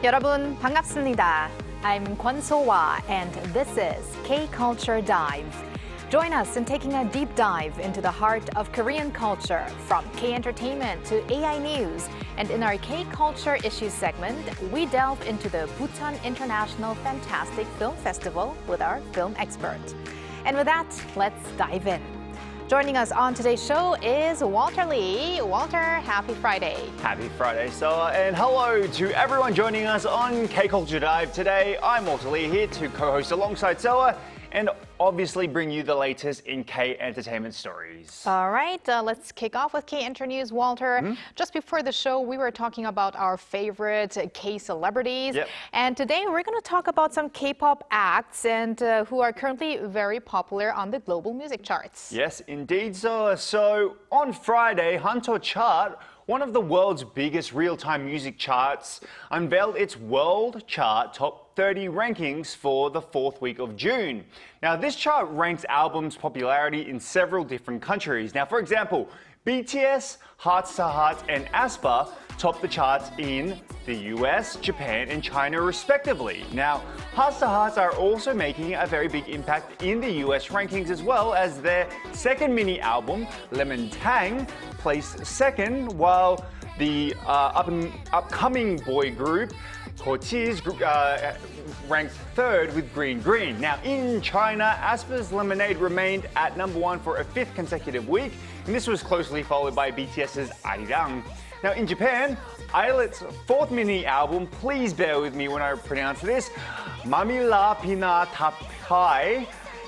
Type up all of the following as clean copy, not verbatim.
여러분 반갑습니다. I'm Kwon So-hwa and this is K-Culture Dive. Join us in taking a deep dive into the heart of Korean culture, from K-entertainment to AI news. And in our K-Culture Issues segment, we delve into the Busan International Fantastic Film Festival with our film expert. And with that, let's dive in. Joining us on today's show is Walter Lee. Walter, happy Friday. Happy Friday, Soa, and hello to everyone joining us on K-Culture Dive today. I'm Walter Lee here to co-host alongside Soa and obviously bring you the latest in K-entertainment stories. All right, let's kick off with K-Enter News, Walter. Just before the show, we were talking about our favorite K-celebrities. Yep. And today we're going to talk about some K-pop acts and who are currently very popular on the global music charts. Yes, indeed, Soa. So on Friday, Hanteo chart, one of the world's biggest real-time music charts, unveiled its world chart top 30 rankings for the fourth week of June. Now, this chart ranks albums' popularity in several different countries. Now, for example, BTS, Hearts to Hearts, and aespa topped the charts in the US, Japan, and China, respectively. Now, Hearts to Hearts are also making a very big impact in the US rankings, as well as their second mini album, Lemon Tang, placed second, while the upcoming boy group, Cortez, ranked third with Green Green. Now, in China, aespa's Lemonade remained at #1 for a fifth consecutive week, and this was closely followed by BTS's Arirang. Now, in Japan, Islet's fourth mini album, please bear with me when I pronounce this, Mamila Pina Tapai,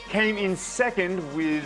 came in second, with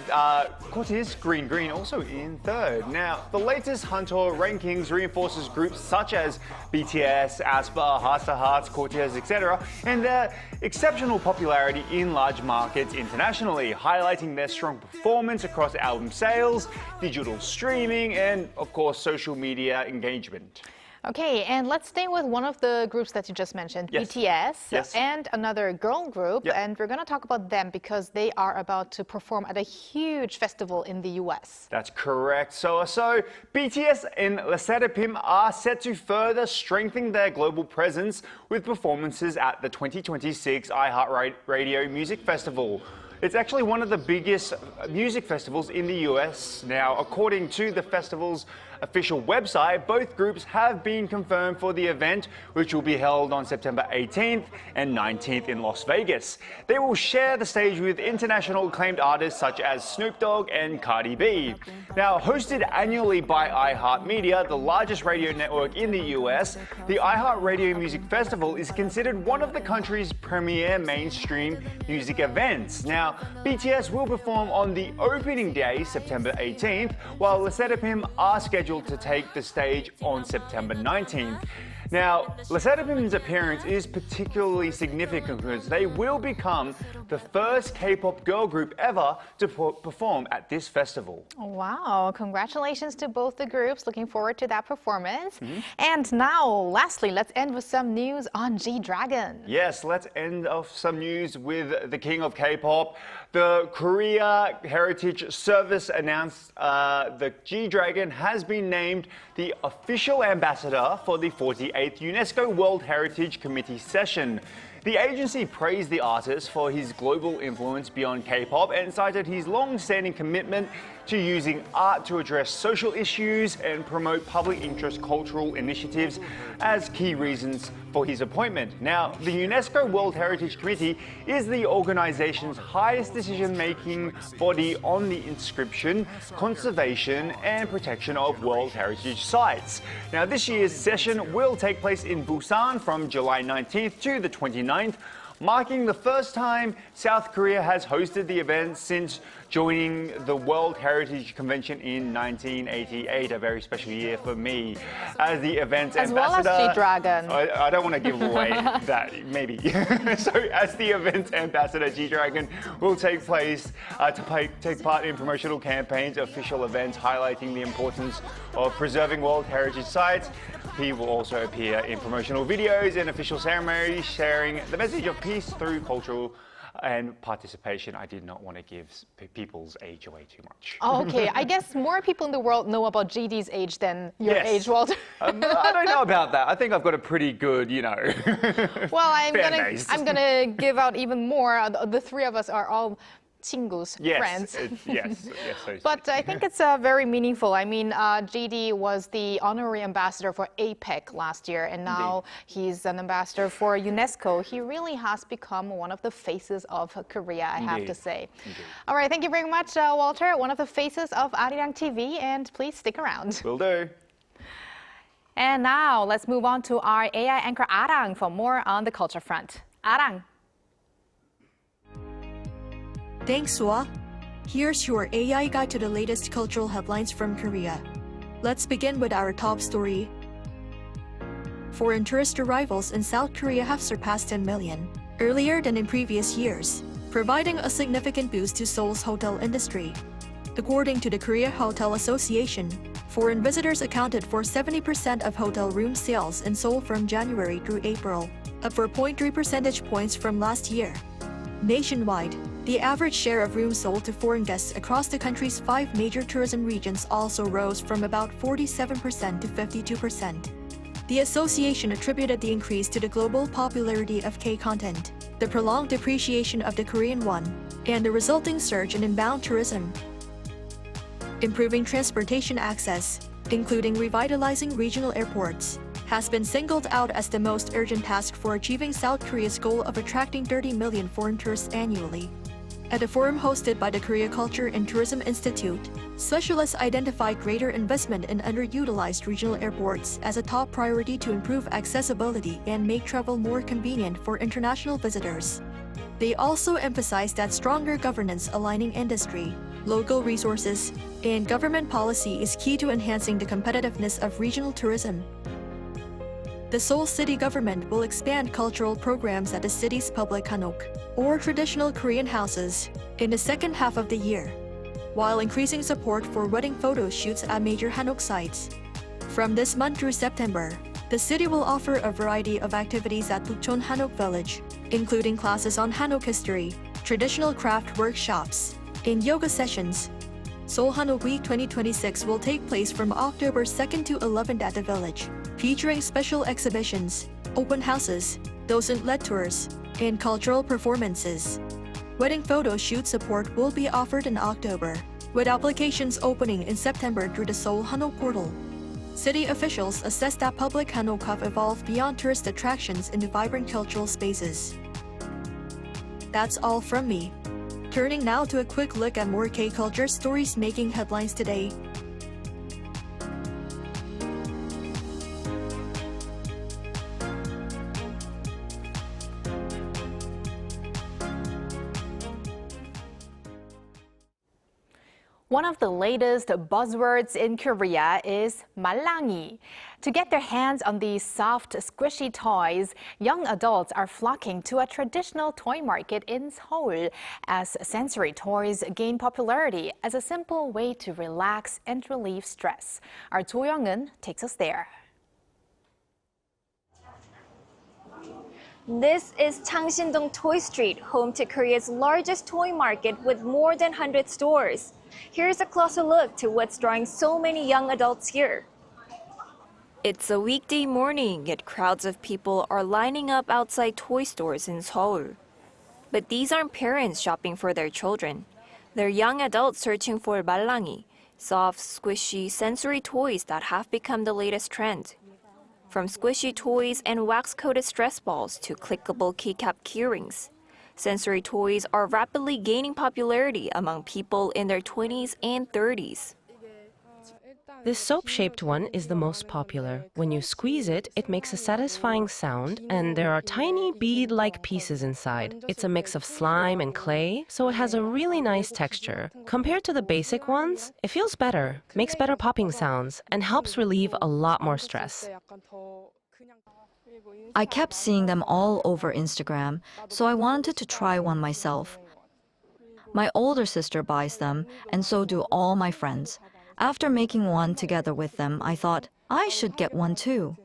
Cortez Green Green also in third. Now, the latest Hanteo rankings reinforces groups such as BTS, aespa, Hearts to Hearts, Cortez, etc., and their exceptional popularity in large markets internationally, highlighting their strong performance across album sales, digital streaming, and of course, social media engagement. Okay, and let's stay with one of the groups that you just mentioned, Yes. BTS, Yes. and another girl group, Yep. and we're going to talk about them because they are about to perform at a huge festival in the US. That's correct, Soa. So, BTS and Leserapim are set to further strengthen their global presence with performances at the 2026 iHeartRadio Music Festival. It's actually one of the biggest music festivals in the US. Now, according to the festival's official website, both groups have been confirmed for the event, which will be held on September 18th and 19th in Las Vegas. They will share the stage with international acclaimed artists such as Snoop Dogg and Cardi B. Now, hosted annually by iHeartMedia, the largest radio network in the US, the iHeartRadio Music Festival is considered one of the country's premier mainstream music events. Now, BTS will perform on the opening day, September 18th, while Leserapim are scheduled to take the stage on September 19th. Now, Leserapim's appearance is particularly significant because they will become the first K-pop girl group ever to perform at this festival. Wow, congratulations to both the groups. Looking forward to that performance. And now, lastly, let's end with some news on G-Dragon. Yes, let's end off some news with the king of K-pop. The Korea Heritage Service announced the G-Dragon has been named the official ambassador for the 48th UNESCO World Heritage Committee session. The agency praised the artist for his global influence beyond K-pop and cited his long-standing commitment to using art to address social issues and promote public interest cultural initiatives as key reasons for his appointment. Now, the UNESCO World Heritage Committee is the organization's highest decision-making body on the inscription, conservation, and protection of World Heritage sites. Now, this year's session will take place in Busan from July 19th to the 29th, marking the first time South Korea has hosted the event since joining the World Heritage Convention in 1988, a very special year for me as the event's ambassador. As well as G-Dragon. I don't want to give away that, maybe. So as the event's ambassador, G-Dragon will take part in promotional campaigns, official events highlighting the importance of preserving World Heritage sites. He will also appear in promotional videos and official ceremonies, sharing the message of peace through cultural And participation, I did not want to give people's age away too much. Oh, okay, I guess more people in the world know about GD's age than your age, Walter. I don't know about that. I think I've got a pretty good, Well, fan I'm gonna give out even more. The three of us are all 친구s, friends. Yes. But I think it's very meaningful. I mean, GD was the honorary ambassador for APEC last year, and now he's an ambassador for UNESCO. He really has become one of the faces of Korea, I have to say. Indeed. All right, thank you very much, Walter, one of the faces of Arirang TV, and please stick around. Will do. And now let's move on to our AI anchor Arang for more on the culture front. Arang. Thanks, Swa. Here's your AI guide to the latest cultural headlines from Korea. Let's begin with our top story. Foreign tourist arrivals in South Korea have surpassed 10 million, earlier than in previous years, providing a significant boost to Seoul's hotel industry. According to the Korea Hotel Association, foreign visitors accounted for 70% of hotel room sales in Seoul from January through April, up 4.3 percentage points from last year. Nationwide, the average share of rooms sold to foreign guests across the country's 5 major tourism regions also rose from about 47% to 52%. The association attributed the increase to the global popularity of K-content, the prolonged depreciation of the Korean won, and the resulting surge in inbound tourism. Improving transportation access, including revitalizing regional airports, has been singled out as the most urgent task for achieving South Korea's goal of attracting 30 million foreign tourists annually. At a forum hosted by the Korea Culture and Tourism Institute, specialists identified greater investment in underutilized regional airports as a top priority to improve accessibility and make travel more convenient for international visitors. They also emphasized that stronger governance aligning industry, local resources, and government policy is key to enhancing the competitiveness of regional tourism. The Seoul city government will expand cultural programs at the city's public hanok, or traditional Korean houses, in the second half of the year, while increasing support for wedding photo shoots at major hanok sites. From this month through September, the city will offer a variety of activities at Bukchon Hanok Village, including classes on Hanok history, traditional craft workshops, and yoga sessions. Seoul Hanok Week 2026 will take place from October 2nd to 11th at the village, featuring special exhibitions, open houses, docent-led tours, and cultural performances. Wedding photo shoot support will be offered in October, with applications opening in September through the Seoul Hanok portal. City officials assess that public hanok have evolved beyond tourist attractions into vibrant cultural spaces. That's all from me. Turning now to a quick look at more K-culture stories making headlines today. One of the latest buzzwords in Korea is 말랑이. To get their hands on these soft, squishy toys, young adults are flocking to a traditional toy market in Seoul as sensory toys gain popularity as a simple way to relax and relieve stress. Our Jo Young-eun takes us there. This is Changsindong Toy Street, home to Korea's largest toy market with more than 100 stores. Here's a closer look to what's drawing so many young adults here. It's a weekday morning, yet crowds of people are lining up outside toy stores in Seoul. But these aren't parents shopping for their children. They're young adults searching for 말랑이, soft, squishy, sensory toys that have become the latest trend. From squishy toys and wax-coated stress balls to clickable keycap keyrings, sensory toys are rapidly gaining popularity among people in their 20s and 30s. This soap-shaped one is the most popular. When you squeeze it, it makes a satisfying sound, and there are tiny bead-like pieces inside. It's a mix of slime and clay, so it has a really nice texture. Compared to the basic ones, it feels better, makes better popping sounds, and helps relieve a lot more stress. I kept seeing them all over Instagram, so I wanted to try one myself. My older sister buys them, and so do all my friends. After making one together with them, I thought, I should get one too.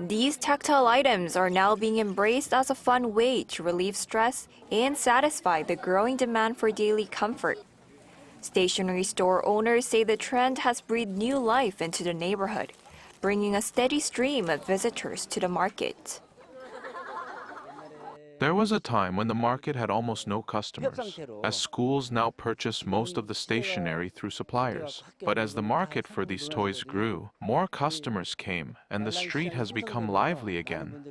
These tactile items are now being embraced as a fun way to relieve stress and satisfy the growing demand for daily comfort. Stationery store owners say the trend has breathed new life into the neighborhood, bringing a steady stream of visitors to the market. There was a time when the market had almost no customers, as schools now purchase most of the stationery through suppliers. But as the market for these toys grew, more customers came, and the street has become lively again.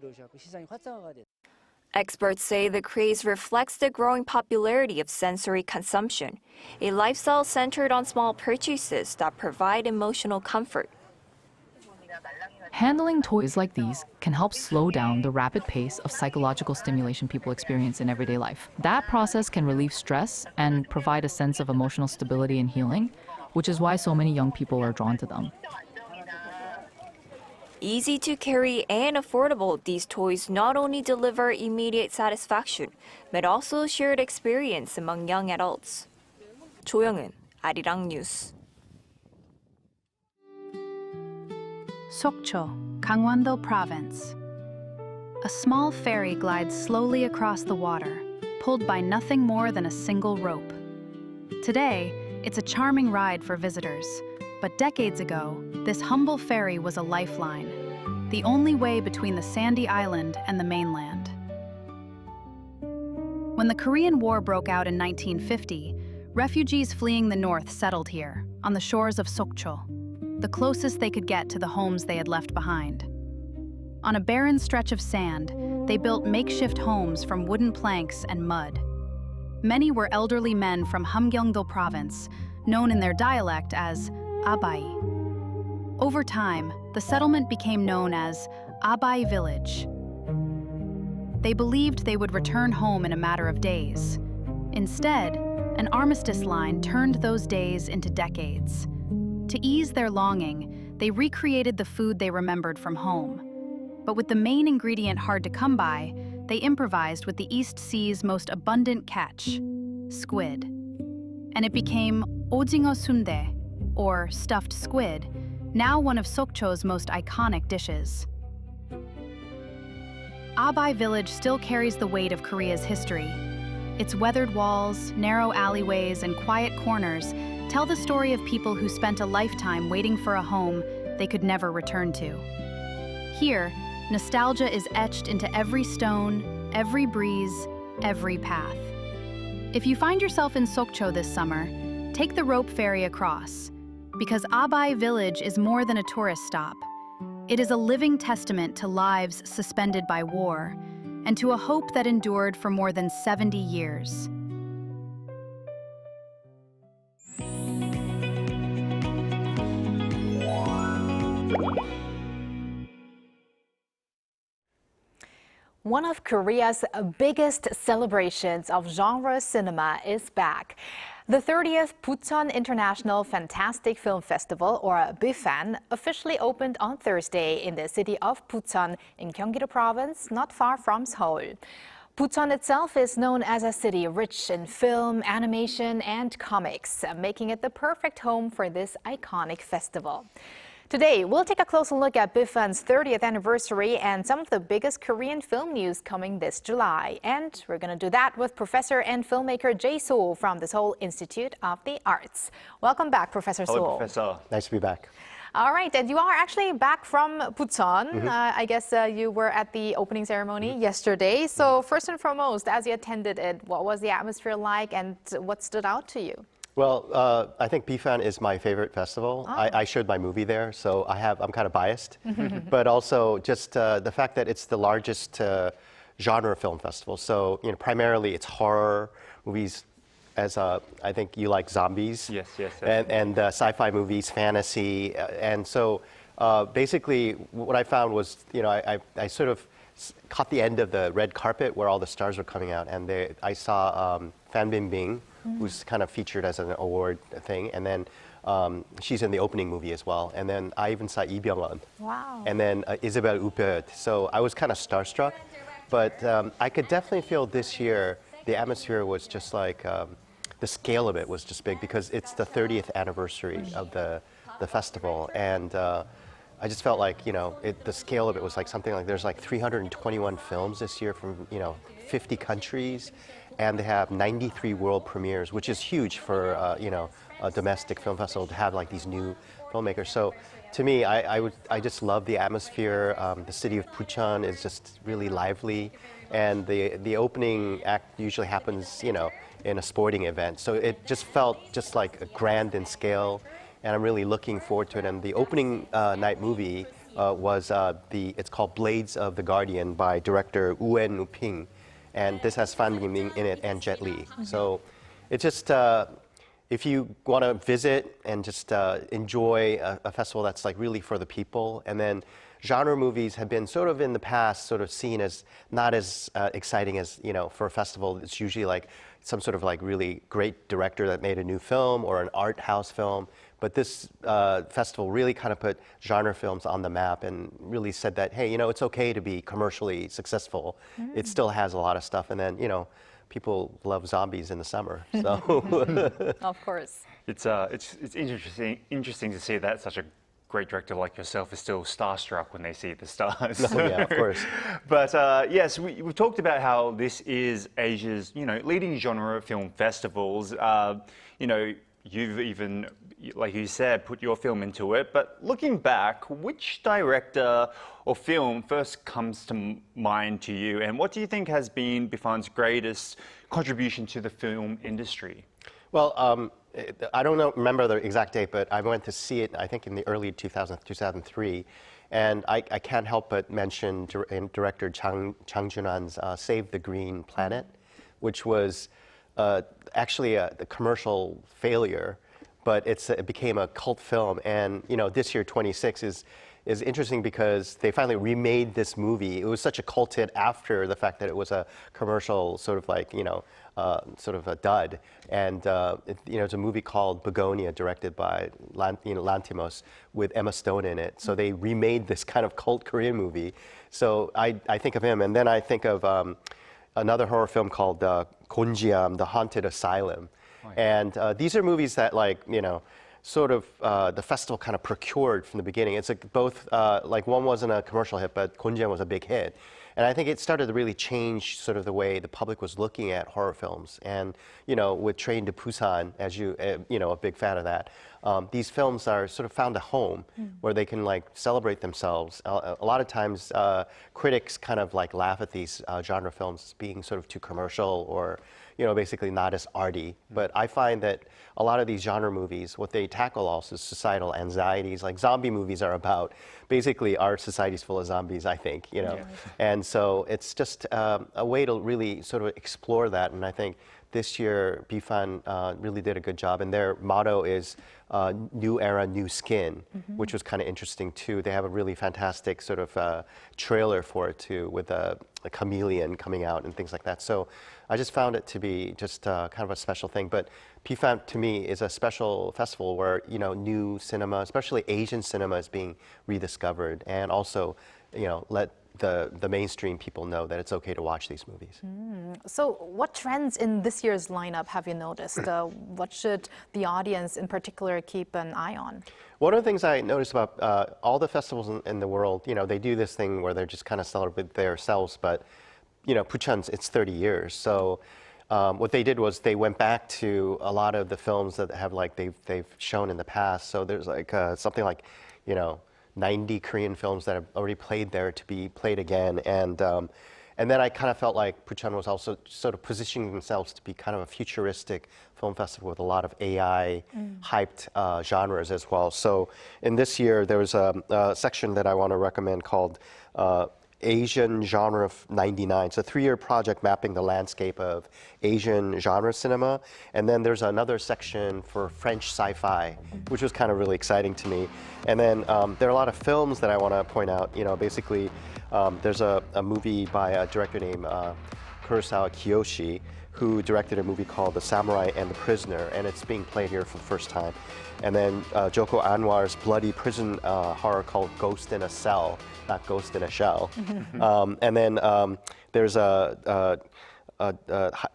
Experts say the craze reflects the growing popularity of sensory consumption, a lifestyle centered on small purchases that provide emotional comfort. Handling toys like these can help slow down the rapid pace of psychological stimulation people experience in everyday life. That process can relieve stress and provide a sense of emotional stability and healing, which is why so many young people are drawn to them. Easy to carry and affordable, these toys not only deliver immediate satisfaction, but also shared experience among young adults. 조영은, Arirang News. Sokcho, Gangwon-do Province. A small ferry glides slowly across the water, pulled by nothing more than a single rope. Today, it's a charming ride for visitors, but decades ago, this humble ferry was a lifeline, the only way between the sandy island and the mainland. When the Korean War broke out in 1950, refugees fleeing the north settled here, on the shores of Sokcho, the closest they could get to the homes they had left behind. On a barren stretch of sand, they built makeshift homes from wooden planks and mud. Many were elderly men from Hamgyongdo Province, known in their dialect as Abai. Over time, the settlement became known as Abai Village. They believed they would return home in a matter of days. Instead, an armistice line turned those days into decades. To ease their longing, they recreated the food they remembered from home. But with the main ingredient hard to come by, they improvised with the East Sea's most abundant catch, squid. And it became ojingo sundae, or stuffed squid, now one of Sokcho's most iconic dishes. Abai Village still carries the weight of Korea's history. Its weathered walls, narrow alleyways, and quiet corners tell the story of people who spent a lifetime waiting for a home they could never return to. Here, nostalgia is etched into every stone, every breeze, every path. If you find yourself in Sokcho this summer, take the rope ferry across, because Abai Village is more than a tourist stop. It is a living testament to lives suspended by war, and to a hope that endured for more than 70 years. One of Korea's biggest celebrations of genre cinema is back. The 30th Busan International Fantastic Film Festival, or BIFAN, officially opened on Thursday in the city of Busan in Gyeonggi-do Province, not far from Seoul. Busan itself is known as a city rich in film, animation, and comics, making it the perfect home for this iconic festival. Today, we'll take a closer look at BIFAN's 30th anniversary and some of the biggest Korean film news coming this July. And we're going to do that with professor and filmmaker Jae Sool from the Seoul Institute of the Arts. Welcome back, Professor Sool. Hello, Professor. Nice to be back. All right, and you are actually back from Busan. I guess you were at the opening ceremony yesterday. So first and foremost, as you attended it, what was the atmosphere like and what stood out to you? Well, I think BIFAN is my favorite festival. Oh. I showed my movie there, so I'm kind of biased. But also just the fact that it's the largest genre film festival. So, primarily it's horror movies, as I think you like zombies. Yes. And sci-fi movies, fantasy. And so basically what I found was, I sort of caught the end of the red carpet where all the stars were coming out. And I saw Fan Bingbing, who's kind of featured as an award thing. And then she's in the opening movie as well. And then I even saw Lee Byung-hun. Wow. And then Isabelle Huppert. So I was kind of starstruck. But I could definitely feel this year the atmosphere was just like, the scale of it was just big because it's the 30th anniversary of the festival. And I just felt like, the scale of it was like something like there's like 321 films this year from, 50 countries, and they have 93 world premieres, which is huge for, a domestic film festival to have like these new filmmakers. So to me, I just love the atmosphere. The city of Bucheon is just really lively, and the opening act usually happens, in a sporting event. So it just felt just like a grand in scale, and I'm really looking forward to it. And the opening night movie was it's called Blades of the Guardian by director Uen Uping, and this has Fan Bingbing in it and Jet Li. So it's just if you want to visit and just enjoy a festival that's like really for the people, and then genre movies have been sort of in the past sort of seen as not as exciting as, for a festival. It's usually like some sort of like really great director that made a new film or an art house film. But this festival really kind of put genre films on the map and really said that, hey, it's okay to be commercially successful. It still has a lot of stuff. And then, people love zombies in the summer, so. Of course. It's interesting to see that such a great director like yourself is still starstruck when they see the stars. Oh, yeah, of course. But yes, we've talked about how this is Asia's, leading genre film festivals. You've even, like you said, put your film into it. But looking back, which director or film first comes to mind to you? And what do you think has been BIFAN's greatest contribution to the film industry? Well, I don't remember the exact date, but I went to see it, I think, in the early 2003. And I can't help but mention director Chang Junan's Save the Green Planet, which was actually a commercial failure, but it became a cult film. And this year, 26, is interesting because they finally remade this movie. It was such a cult hit after the fact that it was a commercial sort of like sort of a dud. And it's a movie called Begonia, directed by Lantimos, with Emma Stone in it. So they remade this kind of cult Korean movie. So I think of him, and then I think of another horror film called Gonjiam, The Haunted Asylum. Oh, yeah. And these are movies that, sort of the festival kind of procured from the beginning. It's like both, one wasn't a commercial hit, but Gonjiam was a big hit. And I think it started to really change sort of the way the public was looking at horror films. And, with Train to Busan, as a big fan of that, these films are sort of found a home where they can celebrate themselves. A lot of times critics kind of laugh at these genre films as being sort of too commercial or, basically not as arty. But I find that a lot of these genre movies, what they tackle also is societal anxieties. Like zombie movies are about basically our society's full of zombies, I think, Yeah. And so it's just a way to really sort of explore that. And I think this year, BIFAN really did a good job, and their motto is New Era, New Skin, which was kind of interesting too. They have a really fantastic sort of trailer for it too, with a chameleon coming out and things like that. So I just found it to be just kind of a special thing. But BIFAN to me is a special festival where new cinema, especially Asian cinema, is being rediscovered, and also let the mainstream people know that it's okay to watch these movies. So what trends in this year's lineup have you noticed? What should the audience in particular keep an eye on? One of the things I noticed about all the festivals in the world, they do this thing where they're just kind of celebrate themselves, but Bucheon's, it's 30 years. So what they did was they went back to a lot of the films that have they've shown in the past. So there's something like 90 Korean films that have already played there to be played again. And then I kind of felt like Bucheon was also sort of positioning themselves to be kind of a futuristic film festival with a lot of AI hyped genres as well. So in this year, there was a section that I want to recommend called Asian Genre of 99. It's a 3-year project mapping the landscape of Asian genre cinema. And then there's another section for French sci-fi, which was kind of really exciting to me. And then there are a lot of films that I want to point out. Basically, there's a movie by a director named Kurosawa Kiyoshi, who directed a movie called The Samurai and the Prisoner, and it's being played here for the first time. And then Joko Anwar's bloody prison horror called Ghost in a Cell, not Ghost in a Shell. And then there's a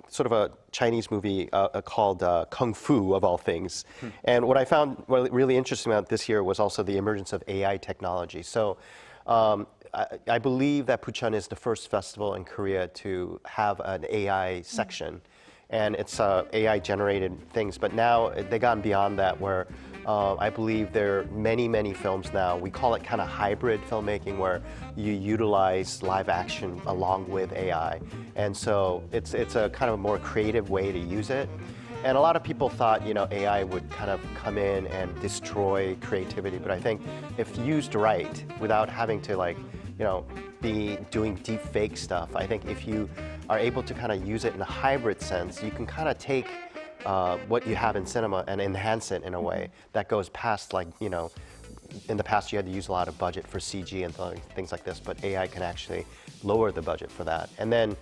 sort of a Chinese movie called Kung Fu, of all things. And what I found really interesting about this year was also the emergence of AI technology. So I believe that Bucheon is the first festival in Korea to have an AI section. And it's AI-generated things. But now they've gone beyond that, where I believe there are many films now. We call it kind of hybrid filmmaking, where you utilize live action along with AI. And so it's a kind of more creative way to use it. And a lot of people thought, AI would kind of come in and destroy creativity. But I think if used right, without having to be doing deep fake stuff, I think if you are able to kind of use it in a hybrid sense, you can kind of take what you have in cinema and enhance it in a way that goes past, in the past you had to use a lot of budget for CG and things like this, but AI can actually lower the budget for that. And then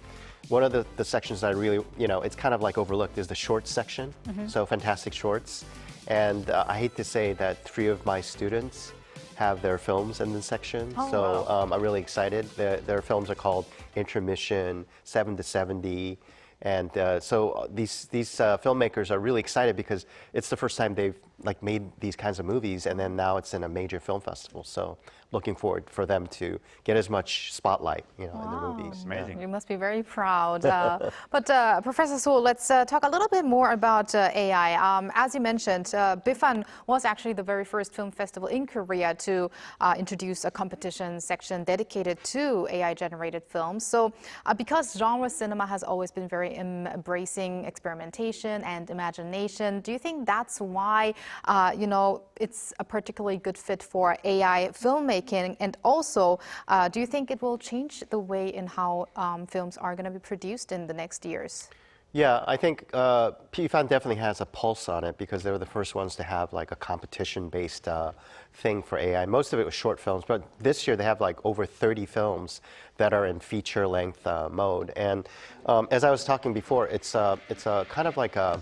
one of the sections that I really, it's kind of like overlooked is the shorts section, so fantastic shorts. And I hate to say that 3 of my students have their films in this section. Oh, so wow. I'm really excited. Their films are called Intermission, 7 to 70. And so these filmmakers are really excited because it's the first time they've made these kinds of movies, and then now it's in a major film festival. So looking forward for them to get as much spotlight, in their movies. Amazing. You must be very proud. But Professor So, let's talk a little bit more about AI. As you mentioned, BIFAN was actually the very first film festival in Korea to introduce a competition section dedicated to AI-generated films. So because genre cinema has always been very embracing experimentation and imagination, do you think that's why, it's a particularly good fit for AI filmmaking? And also, do you think it will change the way in how films are going to be produced in the next years? Yeah, I think BIFAN definitely has a pulse on it because they were the first ones to have a competition-based thing for AI. Most of it was short films, but this year they have over 30 films that are in feature-length mode. And as I was talking before, it's a kind of like a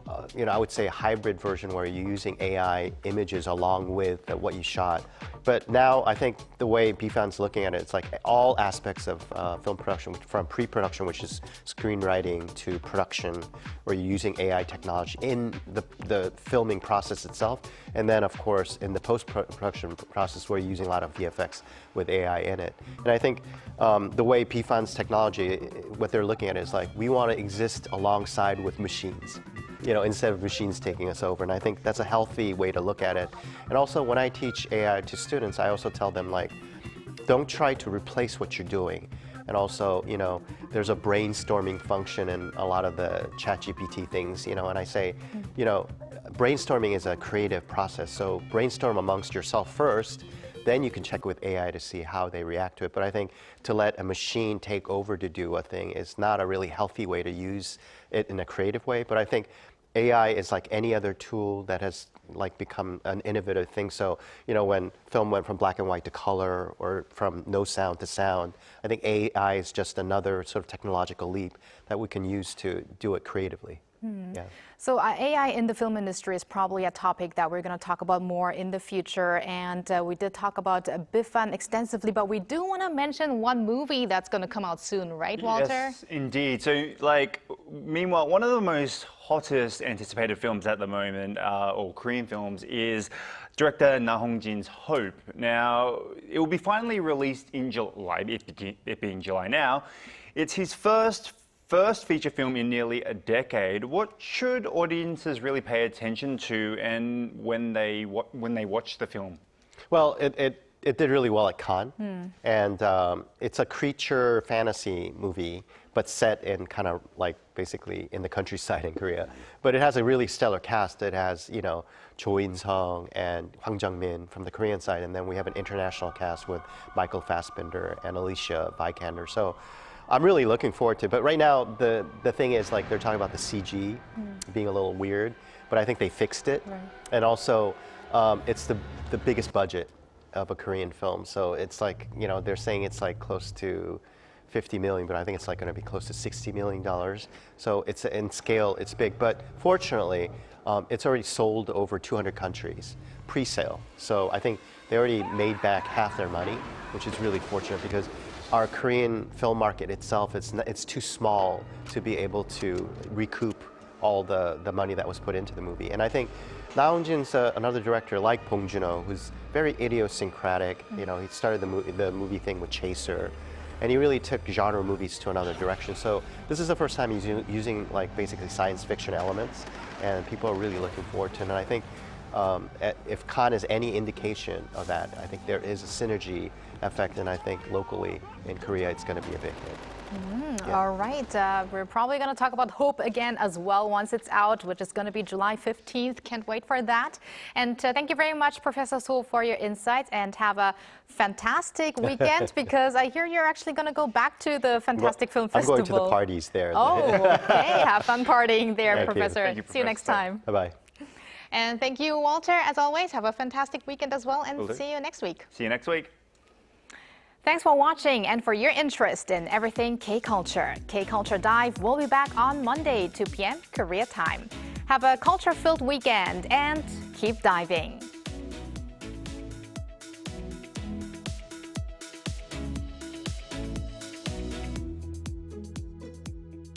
I would say a hybrid version where you're using AI images along with what you shot. But now I think the way BIFAN's looking at it, it's all aspects of film production, from pre-production, which is screenwriting, to production, where you're using AI technology in the filming process itself. And then, of course, in the post-production process, where you're using a lot of VFX with AI in it. And I think the way BIFAN's technology, what they're looking at is we want to exist alongside with machines, instead of machines taking us over. And I think that's a healthy way to look at it. And also, when I teach AI to students, I also tell them, don't try to replace what you're doing. And also, there's a brainstorming function in a lot of the ChatGPT things, and I say, brainstorming is a creative process. So brainstorm amongst yourself first, then you can check with AI to see how they react to it. But I think to let a machine take over to do a thing is not a really healthy way to use it in a creative way. But I think AI is like any other tool that has become an innovative thing. So, when film went from black and white to color, or from no sound to sound, I think AI is just another sort of technological leap that we can use to do it creatively. Yeah. So AI in the film industry is probably a topic that we're going to talk about more in the future. And we did talk about BIFAN extensively, but we do want to mention one movie that's going to come out soon, right, Walter? Yes, indeed. So, meanwhile, one of the most hottest anticipated films at the moment, or Korean films, is director Na Hong-jin's Hope. Now, it will be finally released in July, it being July now. It's his first feature film in nearly a decade. What should audiences really pay attention to, and when they watch the film? Well, it did really well at Cannes, and it's a creature fantasy movie, but set in kind of basically in the countryside in Korea. But it has a really stellar cast. It has Cho In-sung and Hwang Jung-min from the Korean side, and then we have an international cast with Michael Fassbender and Alicia Vikander. So I'm really looking forward to it. But right now, the thing is, they're talking about the CG being a little weird, but I think they fixed it. Right. And also, it's the biggest budget of a Korean film. So it's they're saying it's close to 50 million, but I think it's going to be close to $60 million. So it's in scale, it's big. But fortunately, it's already sold over 200 countries, pre-sale. So I think they already made back half their money, which is really fortunate, because our Korean film market itself, it's too small to be able to recoup all the money that was put into the movie. And I think Na Eun-jin's another director like Bong Joon-ho, who's very idiosyncratic. You know, he started the movie thing with Chaser, and he really took genre movies to another direction. So this is the first time he's using like basically science fiction elements, and people are really looking forward to it. And I think if Cannes is any indication of that, I think there is a synergy effect, and I think locally in Korea it's going to be a big hit. Yeah. All right, we're probably going to talk about Hope again as well once it's out, which is going to be July 15th. Can't wait for that. And thank you very much, Professor Seo, for your insights, and have a fantastic weekend because I hear you're actually going to go back to the Fantastic Film Festival. I'm going to the parties there. Oh, okay. Have fun partying there, Thank Professor. Thank you, See you next time. Bye-bye. And thank you, Walter. As always, have a fantastic weekend as well, and see you next week. See you next week. Thanks for watching and for your interest in everything K-Culture. K-Culture Dive will be back on Monday, 2 p.m. Korea time. Have a culture-filled weekend and keep diving.